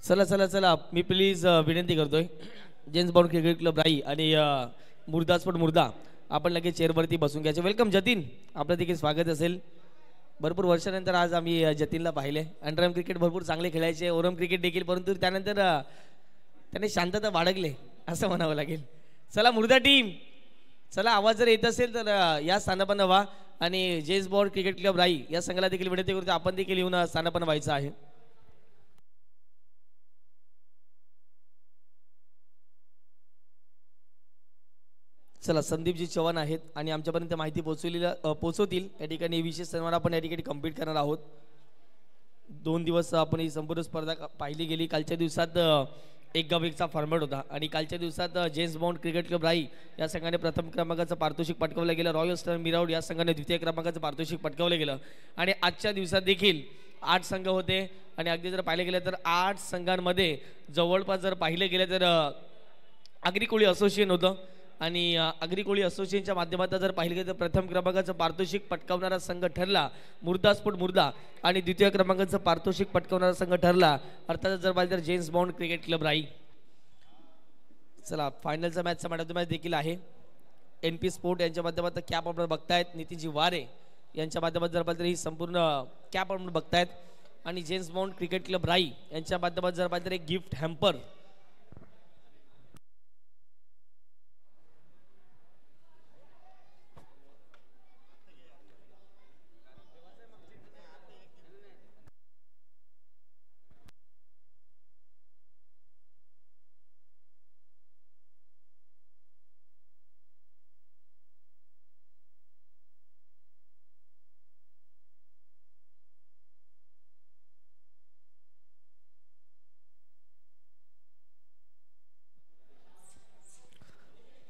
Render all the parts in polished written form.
चला चला चला मी प्लीज विनंती करतोय जेम्स बॉन्ड क्रिकेट क्लब राई आणि मुर्दास्फोट मुर्दा आपण लगेच चेअरवरती बसून घ्यायचे. वेलकम जतीन, आपलं देखील स्वागत असेल. भरपूर वर्षानंतर आज आम्ही जतीनला पाहिले. अंडरआर्म क्रिकेट भरपूर चांगले खेळायचे, ओरम क्रिकेट देखील, परंतु त्यानंतर त्याने शांतता बाळगले असं म्हणावं लागेल. चला मुर्दा टीम, चला आवाज जर येत असेल तर या स्थानापन्न व्हा आणि जेम्स बॉन्ड क्रिकेट क्लब राई या संघाला देखील विनंती करतो आपण देखील येऊन स्थानापन्न व्हायचं आहे. चला संदीपजी चव्हाण आहेत आणि आमच्यापर्यंत माहिती पोहोचवतील. या ठिकाणी विशेष सन्मान आपण या ठिकाणी कम्प्लीट करणार आहोत. 2 दिवस आपण ही संपूर्ण स्पर्धा पाहिली गेली. कालच्या दिवसात एक गाव एकचा फॉर्मॅट होता आणि कालच्या दिवसात जेम्स बॉन्ड क्रिकेट क्लब राई या संघाने प्रथम क्रमांकाचं पारितोषिक पटकावलं गेलं. रॉयल स्टार मिराउड या संघाने द्वितीय क्रमांकाचं पारितोषिक पटकावलं गेलं आणि आजच्या दिवसात देखील 8 संघ होते आणि अगदी जर पाहिलं गेलं तर 8 संघांमध्ये जवळपास जर पाहिलं गेलं तर अग्रिकोळी असोसिएशन होतं आणि अग्रिकोळी असोसिएशनच्या माध्यमातून जर पाहिलं गेलं तर प्रथम क्रमांकाचं पारितोषिक पटकावणारा संघ ठरला मुर्दास्फोट मुर्दा आणि द्वितीय क्रमांकाचं पारितोषिक पटकावणारा संघ ठरला अर्थात जर पाहिलं तर जेम्स बॉन्ड क्रिकेट क्लब राई. चला फायनलचा मॅचचा मॅच देखील आहे. NP स्पोर्ट यांच्या माध्यमातून कॅप आपण बघतायत. नितीनजी वारे यांच्या माध्यमातून जर पाहिलं तर ही संपूर्ण कॅप आपण बघतायत आणि जेम्स बॉन्ड क्रिकेट क्लब राई यांच्या माध्यमातून जर पाहिलं तर एक गिफ्ट हॅम्पर.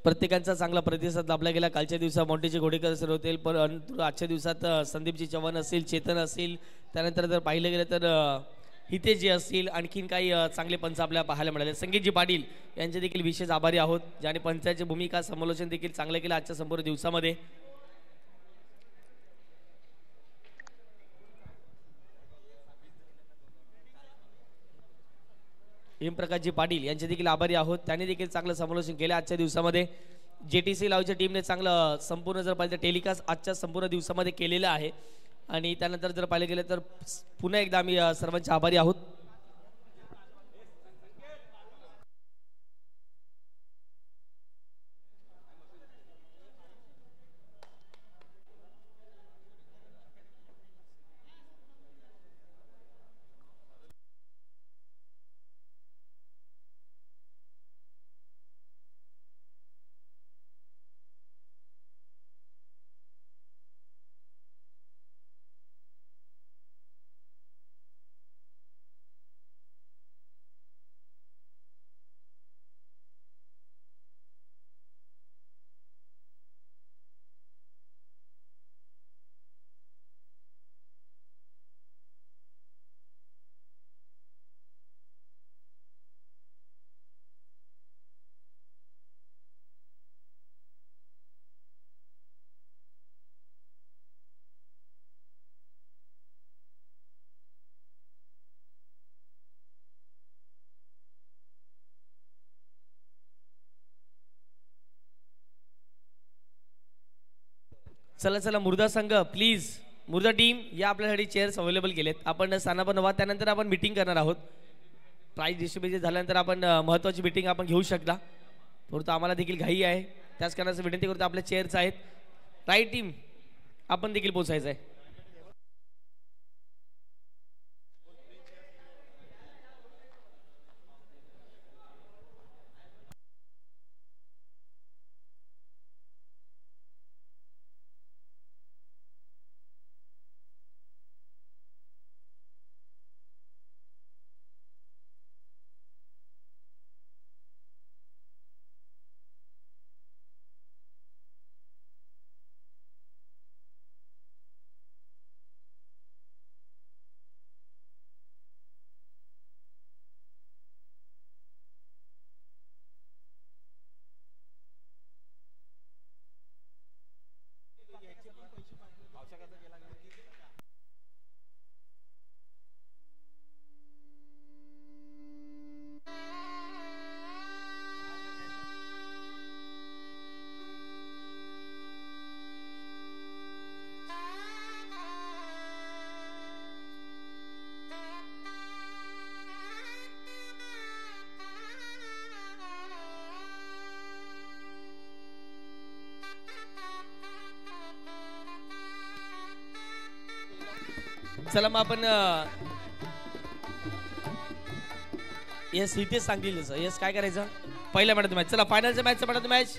प्रत्येकांचा चांगला प्रतिसाद लाभला गेला. कालच्या दिवसात मोंटेचे घोडेकर सर होतील, परंतु आजच्या दिवसात संदीपजी चव्हाण असतील, चेतन असतील, त्यानंतर जर पाहिलं गेलं तर हितेजी असतील, आणखीन काही चांगले पंच आपल्याला पाहायला मिळाले. संगीतजी पाटील यांचे देखील विशेष आभारी आहोत ज्याने पंचाची भूमिका समालोचन देखील चांगलं केलं आजच्या संपूर्ण दिवसामध्ये. प्रकाशजी पाटील यांचे देखील आभारी आहोत, त्यांनी देखील चांगलं समालोचन केलं आजच्या दिवसामध्ये. JTC लावच्या टीमने चांगलं संपूर्ण जर पाहिलं टेलिकास्ट आजच्या संपूर्ण दिवसामध्ये केलेलं आहे आणि त्यानंतर जर पाहिलं गेलं तर पुन्हा एकदा आम्ही सर्वांचे आभारी आहोत. चला चला मुर्दा संघ प्लीज, मुर्दा टीम या आपल्यासाठी चेअर्स अवेलेबल केलेत. आपण स्थानापन्न व्हा, त्यानंतर आपण मीटिंग करणार आहोत. प्राईज डिस्ट्रीब्युशन झाल्यानंतर आपण महत्त्वाची मीटिंग आपण घेऊ शकता, परंतु आम्हाला देखील घाई आहे. त्याच कारणाचं विनंती करतो, आपल्या चेअर्स आहेत. राईट टीम आपण देखील पोचायचं आहे. चला मग आपण यस इथेच सांगतील यस काय करायचं पहिल्या मॅच मॅच चला फायनलच्या मॅचचा मॅच मॅच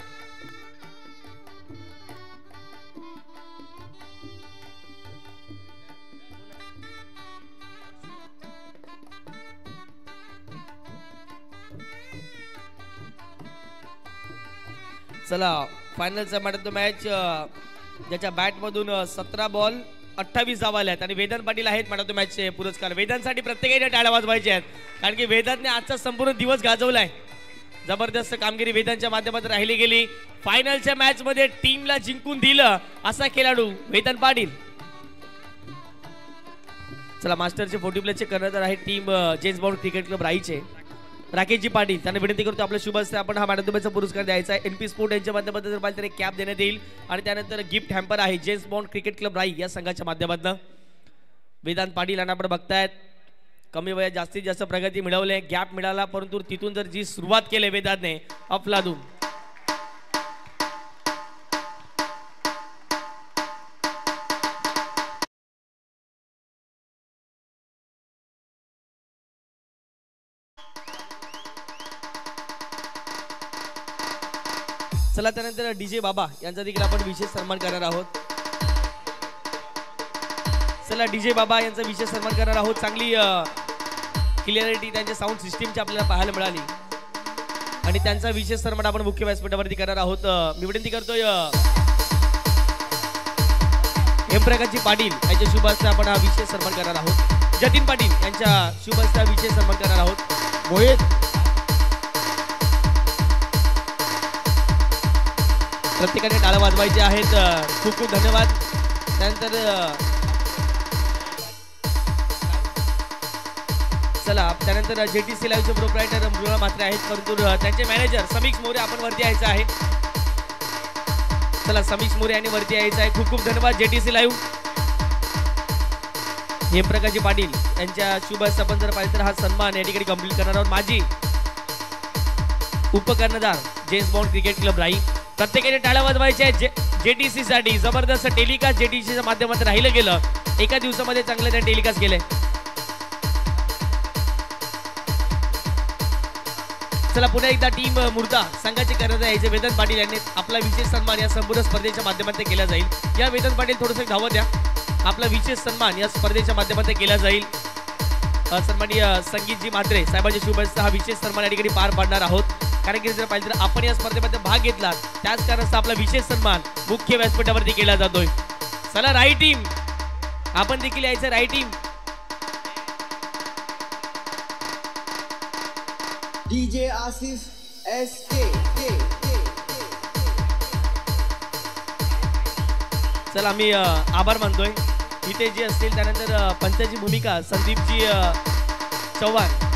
चला फायनलचा मॅच ज्याच्या बॅट मधून 17 बॉल 28 धावा आल्या आहेत आणि वेदांत पाटील आहेत मॅच मॅचचे पुरस्कार वेदांतसाठी प्रत्येकाने टाळ्या वाजवायच्या आहेत कारण की वेदांतने आजचा संपूर्ण दिवस गाजवलाय जबरदस्त कामगिरी वेदांतच्या माध्यमातून राहिली गेली फायनलच्या मॅच मध्ये टीमला जिंकून दिलं असा खेळाडू वेदांत पाटील चला मास्टरचे 40 प्लेचे कर्णधार आहे team James Bond cricket club राईचे राकेशजी पाटील त्यांना विनंती करतो आपल्या शुभ हस्ते आपण हा मॅडमचा पुरस्कार द्यायचा आहे एनपी स्पोर्ट यांच्या माध्यमातून जर पाहिजे तर एक कॅप देण्यात येईल आणि त्यानंतर गिफ्ट हॅम्पर आहे जेम्स बॉन्ड क्रिकेट क्लब राई या संघाच्या माध्यमातून वेदांत पाटील यांना आपण बघतायत कमी वयात जास्तीत जास्त प्रगती मिळवले गॅप मिळाला परंतु तिथून जर जी सुरुवात केली वेदांतने अफलातून चला त्यानंतर डीजे बाबा यांचा देखील आपण विशेष सन्मान करणार आहोत चला डीजे बाबा यांचा विशेष सन्मान करणार आहोत चांगली क्लिअरिटी त्यांच्या साऊंड सिस्टीमची आपल्याला पाहायला मिळाली आणि त्यांचा विशेष सन्मान आपण मुख्य व्यासपीठावरती करणार आहोत मी विनंती करतोय हेमप्रकाशजी पाटील यांच्या शुभ हस्ते आपण हा विशेष सन्मान करणार आहोत जतीन पाटील यांच्या शुभ हस्ते विशेष सन्मान करणार आहोत मोहित प्रत्येकाने टाळ्या वाजवायचे आहेत खूप खूप धन्यवाद त्यानंतर चला त्यानंतर जेटीसी लाईव्हचे प्रोप्रायटर मृणाल म्हात्रे आहेत परंतु त्यांचे मॅनेजर समीक्ष मोरे आपण वरती यायचं आहे चला समीक्ष मोरे यांनी वरती यायचं आहे खूप खूप धन्यवाद जेटीसी लाईव्ह हेमप्रकाशजी पाटील यांच्या शुभ हस्ते आपण जर पाहिजे तर हा सन्मान या ठिकाणी कंप्लीट करणार आहोत माझी उपकर्णधार जेम्स बॉन्ड क्रिकेट क्लब राई प्रत्येकाने टाळ्या वाजवायच्या जेटीसी साठी जबरदस्त टेलिकास्ट जेटीसीच्या माध्यमातून राहिलं गेलं एका दिवसामध्ये चांगलं त्या टेलिकास्ट केलंय चला पुन्हा एकदा टीम मुर्दा संघाचे कर्णधार यायचे वेदांत पाटील यांनी आपला विशेष सन्मान या संपूर्ण स्पर्धेच्या माध्यमातून केला जाईल या वेदांत पाटील थोडंसं धावत द्या आपला विशेष सन्मान या स्पर्धेच्या माध्यमातून केला जाईल सन्माननीय संगीतजी म्हात्रे साहेबांच्या शुभ हस्ते हा विशेष सन्मान या ठिकाणी पार पाडणार आहोत कारण की जर पाहिजे तर आपण या स्पर्धेमध्ये भाग घेतला त्याच कारणास्तव आपला विशेष सन्मान मुख्य व्यासपीठावरती केला जातोय चला राई टीम आपण देखील यायचं राई टीम डीजे आसिफ एसके चला मी आभार मानतोय इथे जे असतील त्यानंतर पंचाची भूमिका संदीपजी चव्हाण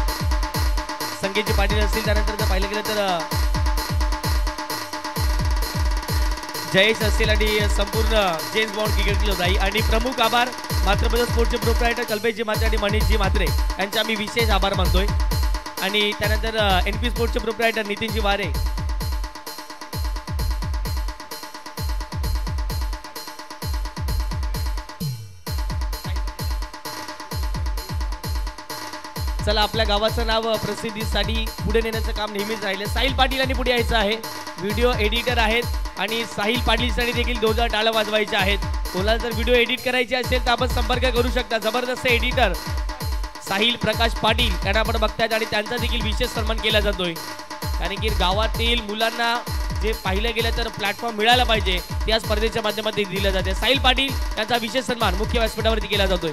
संगीतजी पाटील असतील त्यानंतर जर पाहिलं गेलं तर जयेश असतील आणि संपूर्ण जेम्स बॉन्ड क्रिकेट क्लब राई आणि प्रमुख आभार मातृप्रसाद स्पोर्टचे प्रोप्रायटर कल्पेशजी म्हात्रे आणि मनीषजी म्हात्रे यांचे आम्ही विशेष आभार मानतोय आणि त्यानंतर एनपी स्पोर्टचे प्रोप्रायटर नितीनजी वारे चला आपल्या गावाचं नाव प्रसिद्धीसाठी पुढे नेण्याचं काम नेहमीच राहिलं साहिल पाटील यांनी पुढे यायचं आहे व्हिडिओ एडिटर आहेत आणि साहिल पाटीलसाठी देखील 2000 टाळ्या वाजवायच्या आहेत कोणाला जर व्हिडिओ एडिट करायची असेल तर आपण संपर्क करू शकता जबरदस्त एडिटर साहिल प्रकाश पाटील यांना आपण बघतायत आणि त्यांचा देखील विशेष सन्मान केला जातोय कारण की गावातील मुलांना जे पाहिलं गेलं तर प्लॅटफॉर्म मिळाला पाहिजे त्या स्पर्धेच्या माध्यमातून दिलं जाते साहिल पाटील यांचा विशेष सन्मान मुख्य व्यासपीठावरती केला जातोय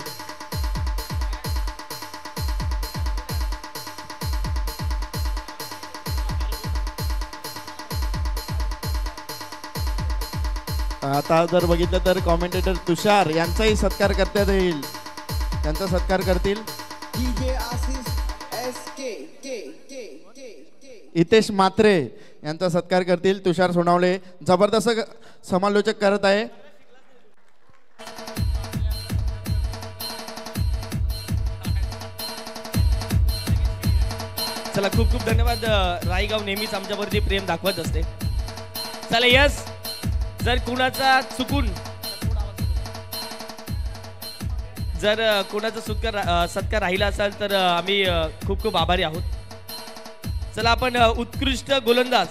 आता जर बघितलं तर कॉमेंटेटर तुषार यांचाही सत्कार करण्यात येईल त्यांचा सत्कार करतील डीजे आसिफ एसके हितेश म्हात्रे यांचा सत्कार करतील तुषार सोनावळे जबरदस्त समालोचक करत आहे चला खूप खूप धन्यवाद रायगाव नेहमीच आमच्यावरती प्रेम दाखवत असते चला यस जर कुणाचा चुकून जर कोणाचा सत्कार राहिला असेल तर आम्ही खूप खूप आभारी आहोत. चला आपण उत्कृष्ट गोलंदाज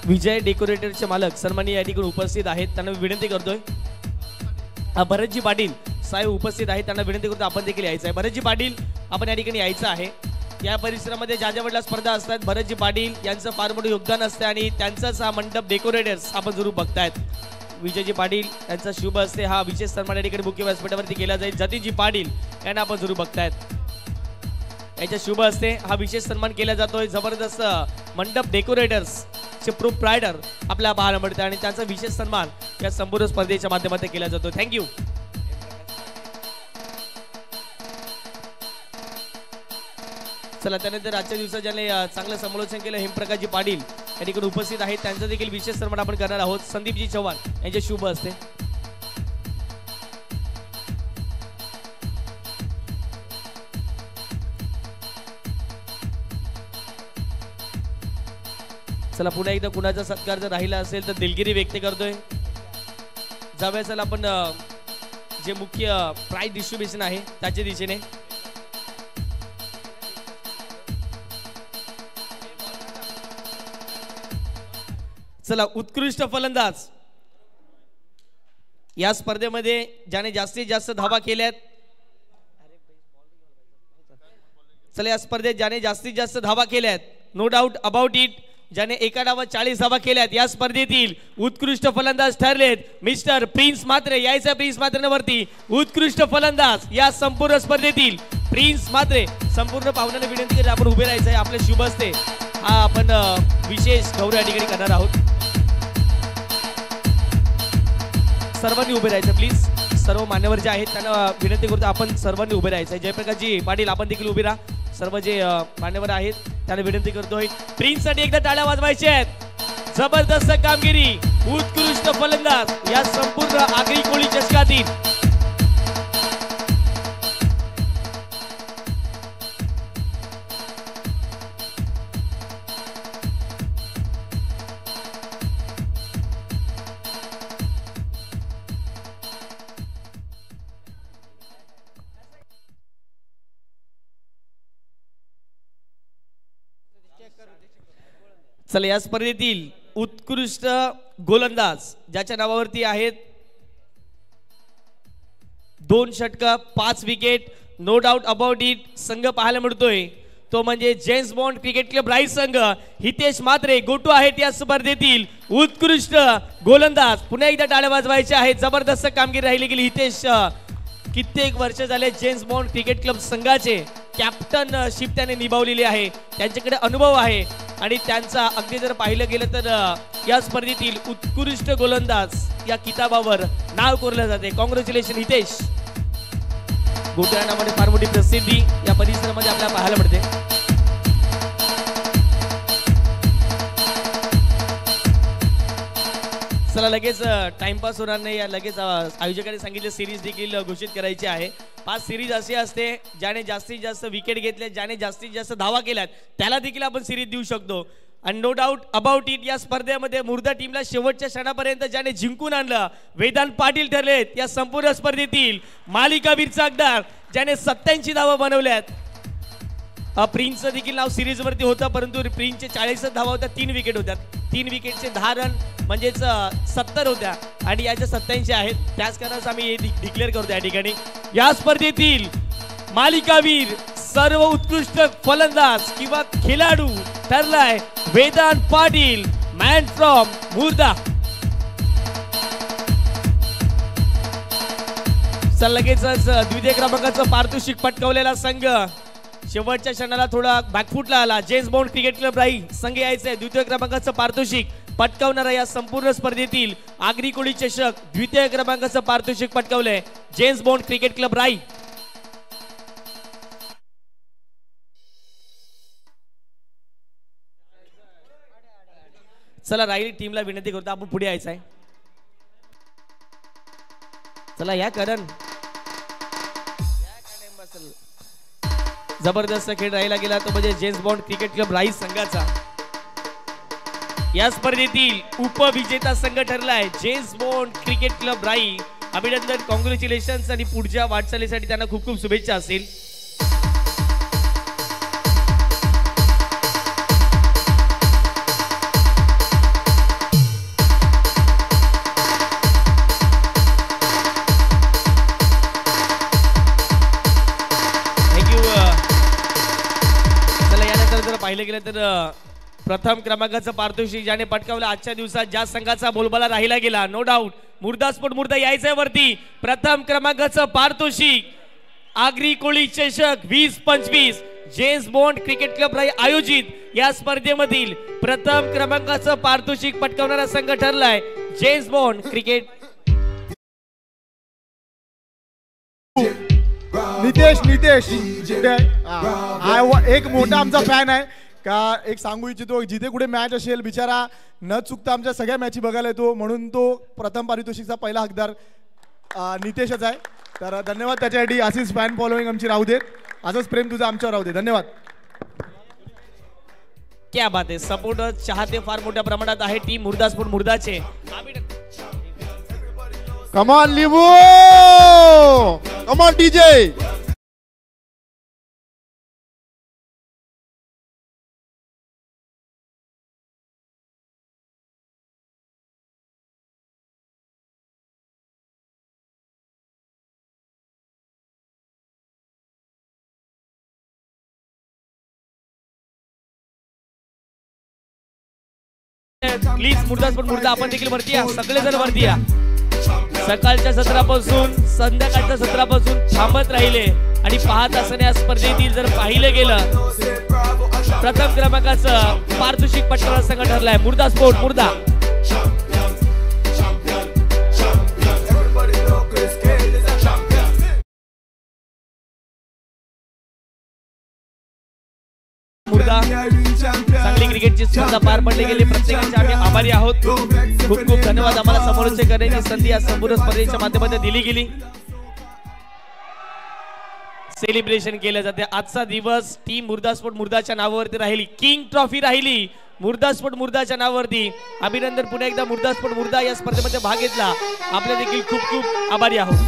विजय डेकोरेटरचे मालक सन्माननीय या ठिकाणी उपस्थित आहेत, त्यांना विनंती करतोय. भरतजी पाटील साहेब उपस्थित आहेत, त्यांना विनंती करतो आपण देखील यायचं आहे. भरतजी पाटील आपण या ठिकाणी यायचं आहे. या परिसरामध्ये ज्या ज्या वेळेला स्पर्धा असतात भरतजी पाटील यांचं फार मोठं योगदान असते आणि त्यांचाच हा मंडप डेकोरेटर्स आपण जरूर बघतायत. विजयजी पाटील यांचा शुभ असते हा विशेष सन्मान या ठिकाणी मुख्य व्यासपीठावरती केला जाईल. जतीनजी पाटील यांना आपण जरूर बघतायत. याच्या शुभ असते हा विशेष सन्मान केला जातोय. जबरदस्त मंडप डेकोरेटर्स चे प्रोप्रायटर आपल्याला पाहायला मिळते आणि त्यांचा विशेष सन्मान या संपूर्ण स्पर्धेच्या माध्यमातून केला जातो. थँक्यू. चला त्यानंतर आजच्या दिवसात ज्याने चांगलं समालोचन केलं हेमप्रकाशजी पाटील या ठिकाणी उपस्थित आहेत, त्यांचं देखील विशेष सन्मान आपण करणार आहोत. संदीपजी चव्हाण यांचे शुभ असते. चला पुन्हा एकदा कुणाचा सत्कार जर राहिला असेल तर दिलगिरी व्यक्त करतोय. जाऊया चला आपण जे मुख्य प्राइज डिस्ट्रीब्युशन आहे त्याच्या दिशेने. चला उत्कृष्ट फलंदाज या स्पर्धेमध्ये ज्याने जास्तीत जास्त धावा केल्यात. चला या स्पर्धेत ज्याने जास्तीत जास्त धावा केल्यात नो डाऊट अबाउट इट, ज्याने एका डावात 40 धावा केल्यात या स्पर्धेतील उत्कृष्ट फलंदाज ठरलेत मिस्टर प्रिन्स म्हात्रे. यायचं प्रिन्स म्हात्रेवरती उत्कृष्ट फलंदाज या संपूर्ण स्पर्धेतील प्रिन्स म्हात्रे. संपूर्ण पाहुण्यांना विनंती करून आपण उभे राहायचं आहे. आपले शुभ असते हा आपण विशेष गौरव या ठिकाणी करणार आहोत. सर्वांनी उभे राहायचं प्लीज. सर्व मान्यवर जे आहेत त्यांना विनंती करतो आपण सर्वांनी उभे राहायचं. जयप्रकाशजी पाटील आपण देखील उभे राहा. सर्व जे मान्यवर आहेत त्यांना विनंती करतोय प्रिन्स साठी एकदा टाळ्या वाजवायच्या आहेत. जबरदस्त कामगिरी उत्कृष्ट फलंदाज या संपूर्ण आगरी कोळी चषकातील. चला या स्पर्धेतील उत्कृष्ट गोलंदाज ज्याच्या नावावरती आहेत 2 षटक 5 wicket no doubt about it संघ पाहायला मिळतोय तो म्हणजे James Bond cricket club right संघ. हितेश म्हात्रे गोटू आहेत या स्पर्धेतील उत्कृष्ट गोलंदाज. पुन्हा एकदा टाळ्या वाजवायच्या आहेत. जबरदस्त कामगिरी राहिली गेली. हितेश कित्येक वर्ष झाले जेम्स बॉन्ड क्रिकेट क्लब संघाचे कॅप्टनशिप त्याने निभावलेली आहे. त्यांच्याकडे अनुभव आहे आणि त्यांचा अगदी जर पाहिलं गेलं तर या स्पर्धेतील उत्कृष्ट गोलंदाज या किताबावर नाव कोरलं जाते. कॉंग्रॅच्युलेशन हितेश. गोट्यामध्ये फार मोठी प्रसिद्धी या परिसरामध्ये आपल्याला पाहायला मिळते. चला लगेच टाइमपास होणार नाही. या लगेच आयोजकांनी सांगितले सिरीज देखील घोषित करायची आहे. 5 सिरीज अशी असते ज्याने जास्तीत जास्त विकेट घेतले ज्याने जास्तीत जास्त धावा केल्यात त्याला देखील आपण सिरीज देऊ शकतो. आणि नो डाऊट अबाउट इट या स्पर्धेमध्ये मुर्दा टीमला शेवटच्या क्षणापर्यंत ज्याने जिंकून आणलं वेदांत पाटील ठरलेत या संपूर्ण स्पर्धेतील मालिकावीर चाकदार ज्याने 87 धावा बनवल्यात. प्रिन्सचं देखील नाव सिरीज वरती होतं परंतु प्रिन्सचे 40 धावा होत्या 3 विकेट होत्या. 3 विकेटचे 10 रन म्हणजेच 70 होत्या आणि याच्या 87 आहेत. त्याच कारणास आम्ही हे डिक्लेअर करतो या ठिकाणी. या स्पर्धेतील मालिकावीर सर्व उत्कृष्ट फलंदाज किंवा खेळाडू ठरलाय वेदांत पाटील मॅन फ्रॉम मुर्दा. लगेचच द्वितीय क्रमांकाचं पारितोषिक पटकावलेला संघ शेवटच्या क्षणाला थोडा बॅकफुटला आला. जेम्स बॉन्ड क्रिकेट क्लब राई संघ यायचंय द्वितीय क्रमांकाचं पारितोषिक पटकावणारा या संपूर्ण स्पर्धेतील आगरी कोळी चषक द्वितीय क्रमांकाचं पारितोषिक पटकावलंय जेम्स बॉन्ड क्रिकेट क्लब राई. चला राहिली टीमला विनंती करतो आपण पुढे यायचंय. चला या करण जबरदस्त खेळ राहिला गेला तो म्हणजे James Bond cricket club rice संघाचा. या स्पर्धेतील उपविजेता संघ ठरलाय जेम्स बॉन्ड क्रिकेट क्लब राई. अभिनंदन, कॉंग्रॅच्युलेशन्स आणि पुढच्या वाटचालीसाठी त्यांना खूप खूप शुभेच्छा असेल. पाहिलं गेलं तर प्रथम क्रमांकाचं पारितोषिक ज्याने पटकावलं आजच्या दिवसात, ज्या संघाचा बोलबाला राहिला गेला, नो डाऊट मुर्दा स्पोर्ट मुर्दा यायचंय वरती. प्रथम क्रमांकाचं पारितोषिक आगरी कोळी चषक 2025 जेम्स बॉन्ड क्रिकेट क्लब राई आयोजित या स्पर्धेमधील प्रथम क्रमांकाचं पारितोषिक पटकावणारा संघ ठरलाय जेम्स बॉन्ड क्रिकेट. नितेश एक मोठा आमचा फॅन आहे का, एक सांगू इच्छितो जिथे कुठे मॅच असेल बिचारा न चुकता आमच्या सगळ्या मॅची बघायला येतो, म्हणून तो प्रथम पारितोषिकचा पहिला हकदार नितेशच आहे. तर धन्यवाद त्याच्यासाठी. अशीच फॅन फॉलोईंग आमची राहू देत, असंच प्रेम तुझं आमच्यावर राहू दे. धन्यवाद. क्या बात आहे. सपोर्ट चाहते फार मोठ्या प्रमाणात आहे टीम मुर्दा स्पोर्ट मुर्दाचे. कम ऑन लिबू, कम ऑन डीजे. प्लीज मुर्दा स्पोर्ट मुर्दा आपण देखील वरती या, सगळेजण वरती या. सकाळच्या सत्रापासून संध्याकाळच्या सत्रापासून थांबत राहिले आणि पाहत असताना या स्पर्धेतील जर पाहिलं गेलं प्रथम क्रमांकाचं पारितोषिक पटकावणारा संघ ठरलाय मुर्दा स्पोर्ट मुर्दा. मुर्दा चांगली क्रिकेटची स्पर्धा पार पडली गेली, प्रत्येकाचे आम्ही आभारी आहोत. खूप खूप धन्यवाद. आम्हाला समोरचे करण्याची संधी या संपूर्ण स्पर्धेच्या माध्यमातून दिली गेली. सेलिब्रेशन केले जाते. आजचा दिवस टीम मुर्दा स्पोर्ट मुर्दाच्या नावावरती राहिली, किंग ट्रॉफी राहिली मुर्दा स्पोर्ट मुर्दाच्या नावावरती. अभिनंदन पुन्हा एकदा मुर्दा स्पोर्ट मुर्दा या स्पर्धेमध्ये भाग घेतला, आपले देखील खूप खूप आभारी आहोत.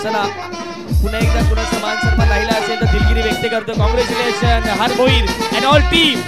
चला पुन्हा एकदा कुणाचा मान सन्मान राहिला असेल तर दिलगिरी व्यक्त करतो. Congratulation her Bhoir and all team.